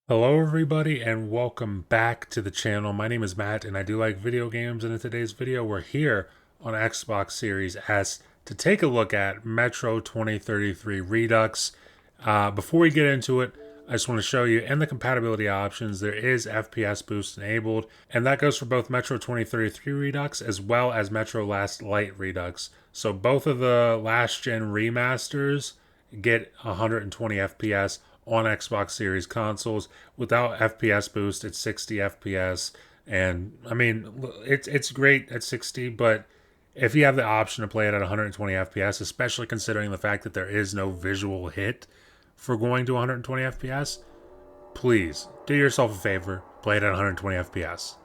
Hello everybody and welcome back to the channel. My name is Matt and I do like video games, and in today's video we're here on Xbox Series S to take a look at Metro 2033 Redux. Before we get into it, I just want to show you in the compatibility options there is FPS boost enabled, and that goes for both Metro 2033 Redux as well as Metro Last Light Redux. So both of the last gen remasters get 120 FPS on Xbox Series consoles. Without FPS boost, it's 60 FPS, and I mean it's great at 60, but if you have the option to play it at 120 FPS, especially considering the fact that there is no visual hit for going to 120 FPS, please do yourself a favor, play it at 120 FPS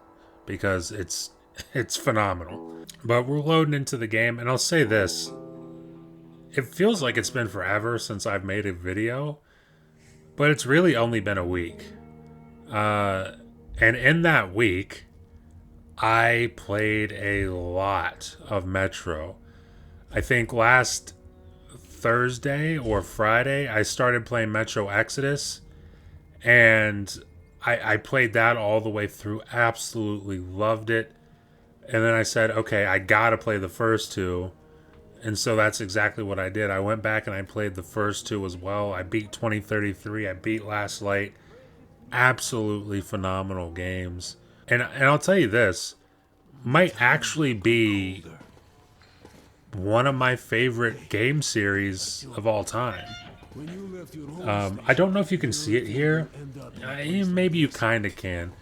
because it's phenomenal. But we're loading into the game, and I'll say this: it feels like it's been forever since I've made a video, but it's really only been a week. And in that week, I played a lot of Metro. I think last Thursday or Friday, I started playing Metro Exodus, and I played that all the way through. Absolutely loved it. And then I said, okay, I gotta play the first two. And so that's exactly what I did. I went back and I played the first two as well. I beat 2033. I beat Last Light. Absolutely phenomenal games. And I'll tell you this, might actually be one of my favorite game series of all time. I don't know if you can see it here. Maybe you kind of can.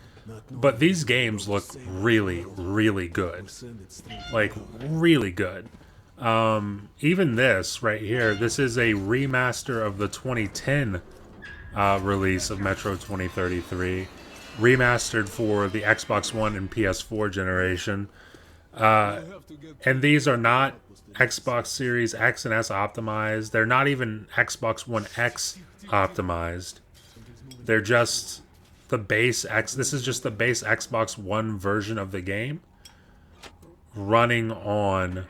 But these games look really, really good. Like, really good. Even this right here, this is a remaster of the 2010 release of Metro 2033, remastered for the Xbox One and PS4 generation. And these are not Xbox Series X and S optimized. They're not even Xbox One X optimized. They're just the base X. This is just the base Xbox One version of the game running on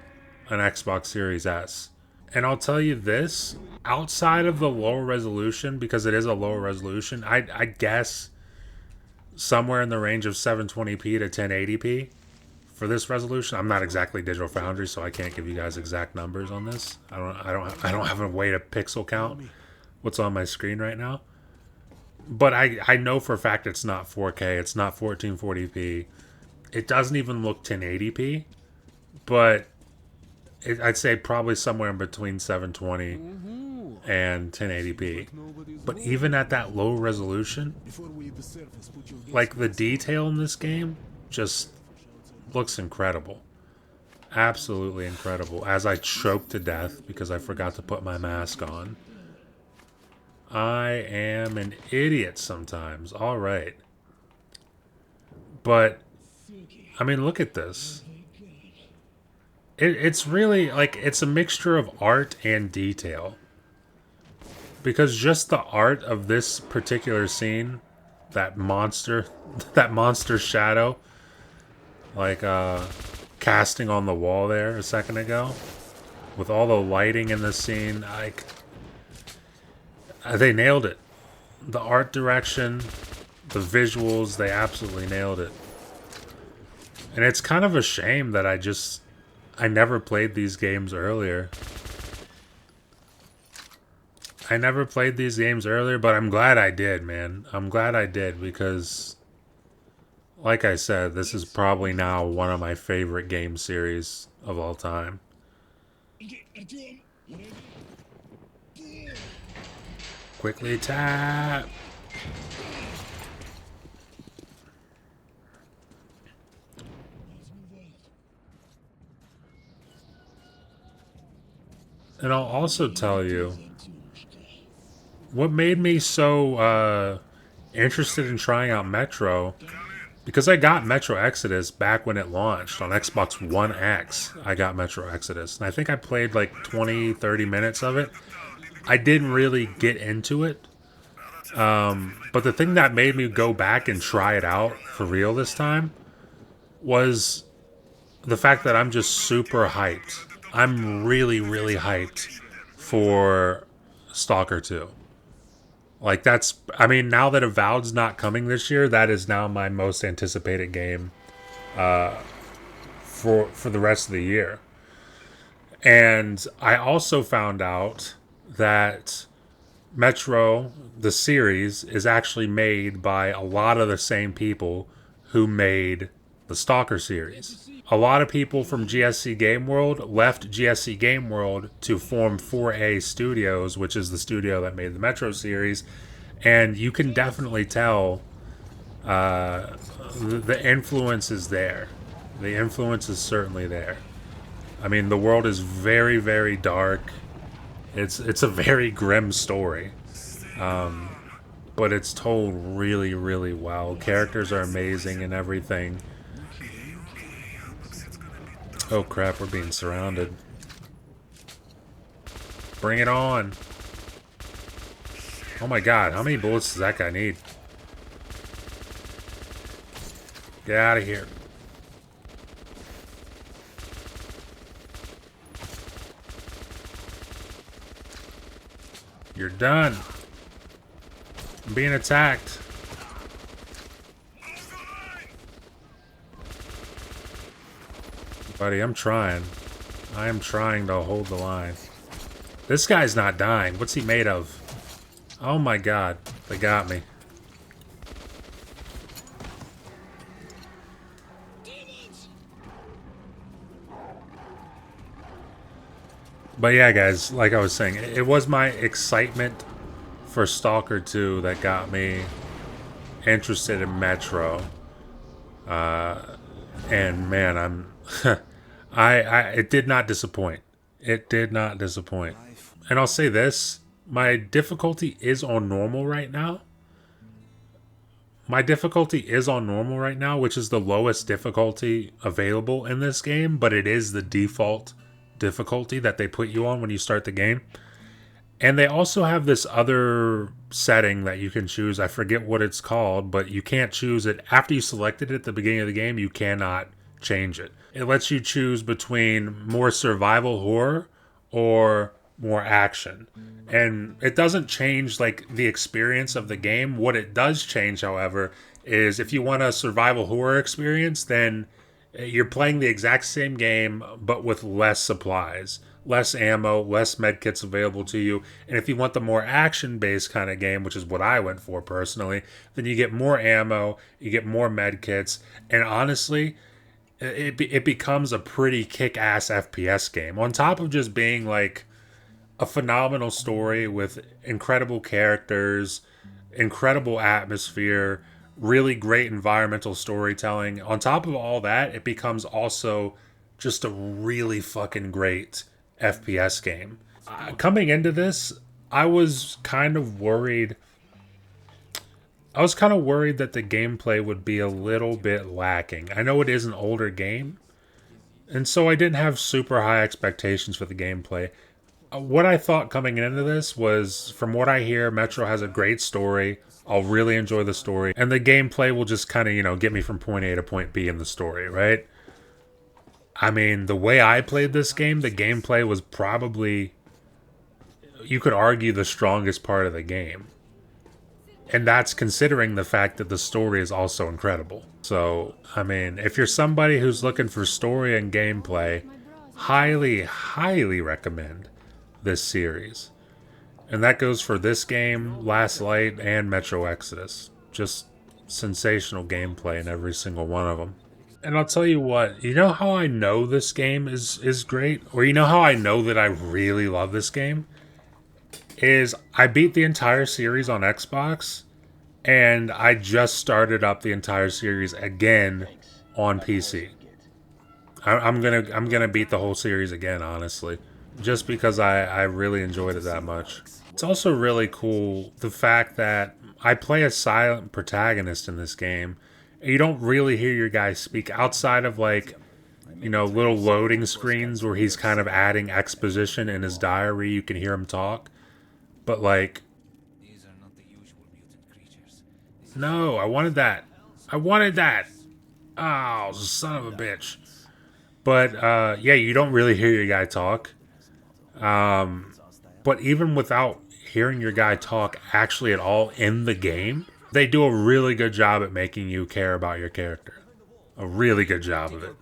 an Xbox Series S. And I'll tell you this, outside of the lower resolution, because it is a lower resolution, I guess somewhere in the range of 720p to 1080p for this resolution. I'm not exactly Digital Foundry, so I can't give you guys exact numbers on this. I don't have a way to pixel count what's on my screen right now. But I know for a fact it's not 4K, it's not 1440p. It doesn't even look 1080p, but I'd say probably somewhere in between 720 and 1080p. But even at that low resolution, like the detail in this game just looks incredible. Absolutely incredible. As I choke to death because I forgot to put my mask on. I am an idiot sometimes. All right. But, I mean, look at this. It's really like it's a mixture of art and detail, because just the art of this particular scene, that monster that monster shadow, like casting on the wall there a second ago, with all the lighting in the scene, like they nailed it. The art direction, the visuals, they absolutely nailed it. And it's kind of a shame that I never played these games earlier. I never played these games earlier, but I'm glad I did, man. I'm glad I did because, like I said, this is probably now one of my favorite game series of all time. Quickly tap. And I'll also tell you what made me so interested in trying out Metro, because I got Metro Exodus back when it launched on Xbox One X. I got Metro Exodus, and I think I played like 20, 30 minutes of it. I didn't really get into it. But the thing that made me go back and try it out for real this time was the fact that I'm just super hyped. I'm really, really hyped for Stalker 2. Like that's, I mean, now that Avowed's not coming this year, that is now my most anticipated game for the rest of the year. And I also found out that Metro, the series, is actually made by a lot of the same people who made the Stalker series. A lot of people from GSC Game World left GSC Game World to form 4A Studios, which is the studio that made the Metro series. And you can definitely tell the influence is there. The influence is certainly there. I mean, the world is very, very dark. It's a very grim story, but it's told really, really well. Characters are amazing and everything. Oh crap, we're being surrounded. Bring it on. Oh my god, how many bullets does that guy need? Get out of here. You're done. I'm being attacked. Buddy, I'm trying. I am trying to hold the line. This guy's not dying. What's he made of? Oh my god. They got me. But yeah, guys, like I was saying, it was my excitement for Stalker 2 that got me interested in Metro. And man, I'm it did not disappoint. It did not disappoint. And I'll say this, my difficulty is on normal right now. My difficulty is on normal right now, which is the lowest difficulty available in this game, but it is the default difficulty that they put you on when you start the game. And they also have this other setting that you can choose. I forget what it's called, but you can't choose it. After you selected it at the beginning of the game, you cannot change it. It lets you choose between more survival horror or more action. And it doesn't change like the experience of the game. What it does change, however, is if you want a survival horror experience, then you're playing the exact same game but with less supplies, less ammo, less medkits available to you. And if you want the more action-based kind of game, which is what I went for personally, then you get more ammo, you get more medkits, and honestly, it becomes a pretty kick-ass FPS game. On top of just being like a phenomenal story with incredible characters, incredible atmosphere, really great environmental storytelling. On top of all that, it becomes also just a really fucking great FPS game. Coming into this, I was kind of worried. I was kind of worried that the gameplay would be a little bit lacking. I know it is an older game, and so I didn't have super high expectations for the gameplay. What I thought coming into this was, from what I hear, Metro has a great story. I'll really enjoy the story, and the gameplay will just kind of, get me from point A to point B in the story, right? I mean, the way I played this game, the gameplay was probably, you could argue, the strongest part of the game. And that's considering the fact that the story is also incredible. So, I mean, if you're somebody who's looking for story and gameplay, highly, highly recommend this series. And that goes for this game, Last Light, and Metro Exodus. Just sensational gameplay in every single one of them. And I'll tell you what, you know how I know this game is great? Or you know how I know that I really love this game? Is I beat the entire series on Xbox, and I just started up the entire series again on PC. I'm gonna beat the whole series again, honestly, just because I really enjoyed it that much. It's also really cool the fact that I play a silent protagonist in this game. You don't really hear your guy speak outside of like, little loading screens where he's kind of adding exposition in his diary. You can hear him talk, but like, no, I wanted that. I wanted that. Oh, son of a bitch. But yeah, you don't really hear your guy talk. But even without hearing your guy talk actually at all in the game, they do a really good job at making you care about your character. A really good job of it.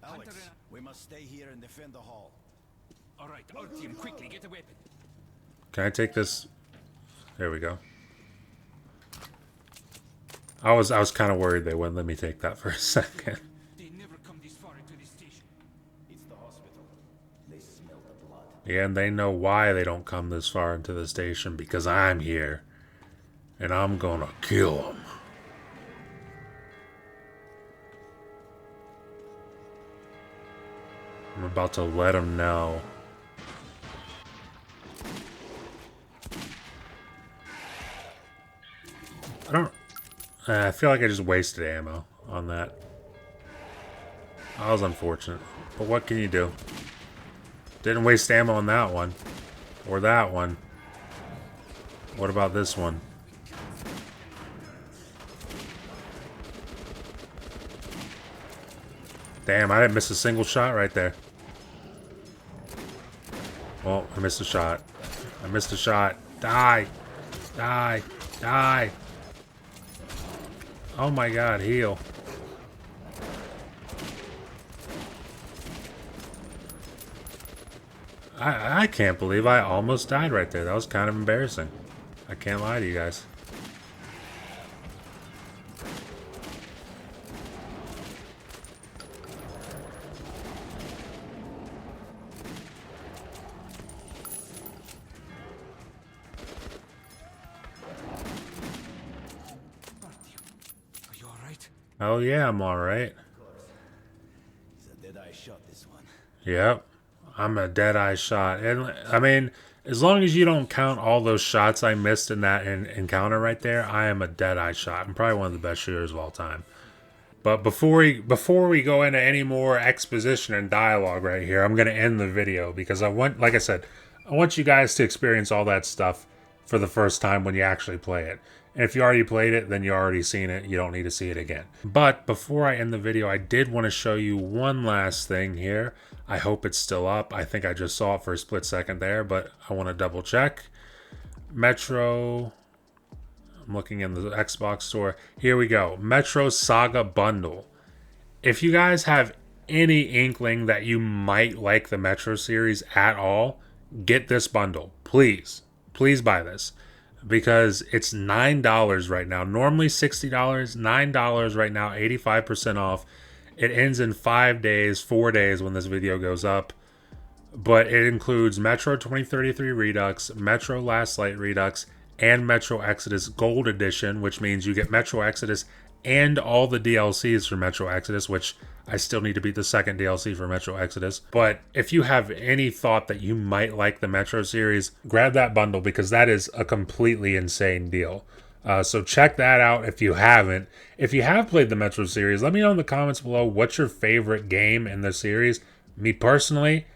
Alex, we must stay here and defend the hall. All right, our team, quickly get a weapon. Can I take this? There we go. I was kind of worried they wouldn't let me take that for a second. They never come this far into the station. It's the hospital. They smell the blood. Yeah, and they know why they don't come this far into the station, because I'm here. And I'm gonna kill them. I'm about to let them know. I feel like I just wasted ammo on that. That was unfortunate. But what can you do? Didn't waste ammo on that one. Or that one. What about this one? Damn, I didn't miss a single shot right there. Well, I missed a shot. I missed a shot. Die! Die! Die! Oh my god, heal. I can't believe I almost died right there. That was kind of embarrassing. I can't lie to you guys. Are you all right? Oh yeah, I'm alright. He's a dead-eye shot, this one. Yep. I'm a dead-eye shot. And, I mean, as long as you don't count all those shots I missed in that encounter right there, I am a dead-eye shot. I'm probably one of the best shooters of all time. But before we go into any more exposition and dialogue right here, I'm going to end the video because I want, like I said, I want you guys to experience all that stuff for the first time when you actually play it. And if you already played it, then you already seen it. You don't need to see it again. But before I end the video, I did want to show you one last thing here. I hope it's still up. I think I just saw it for a split second there, but I want to double check. Metro... I'm looking in the Xbox store. Here we go. Metro Saga Bundle. If you guys have any inkling that you might like the Metro series at all, get this bundle. Please. Please buy this. Because it's $9 right now. Normally $60. $9 right now. 85% off. It ends in 5 days, 4 days when this video goes up. But it includes Metro 2033 Redux, Metro Last Light Redux, and Metro Exodus Gold Edition, which means you get Metro Exodus and all the DLCs for Metro Exodus, which I still need to beat the second DLC for Metro Exodus. But if you have any thought that you might like the Metro series, grab that bundle because that is a completely insane deal. So check that out if you haven't. If you have played the Metro series, let me know in the comments below what's your favorite game in the series. Me personally,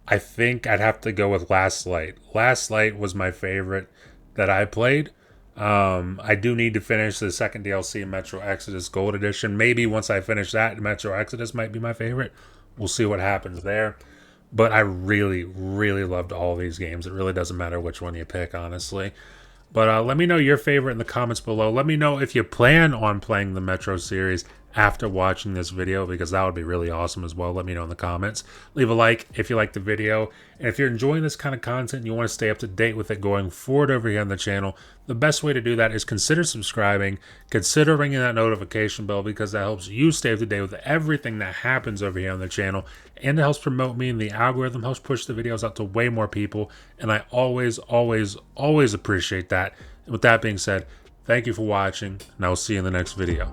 I think I'd have to go with Last Light. Last Light was my favorite that I played. I do need to finish the second DLC, Metro Exodus Gold Edition. Maybe once I finish that, Metro Exodus might be my favorite. We'll see what happens there. But I really, really loved all these games. It really doesn't matter which one you pick, honestly. But let me know your favorite in the comments below. Let me know if you plan on playing the Metro series after watching this video, because that would be really awesome as well. Let me know in the comments. Leave a like if you like the video. And if you're enjoying this kind of content and you want to stay up to date with it going forward over here on the channel, the best way to do that is consider subscribing, consider ringing that notification bell, because that helps you stay up to date with everything that happens over here on the channel, and it helps promote me, and the algorithm helps push the videos out to way more people, and I always, always, always appreciate that. And with that being said, thank you for watching, and I will see you in the next video.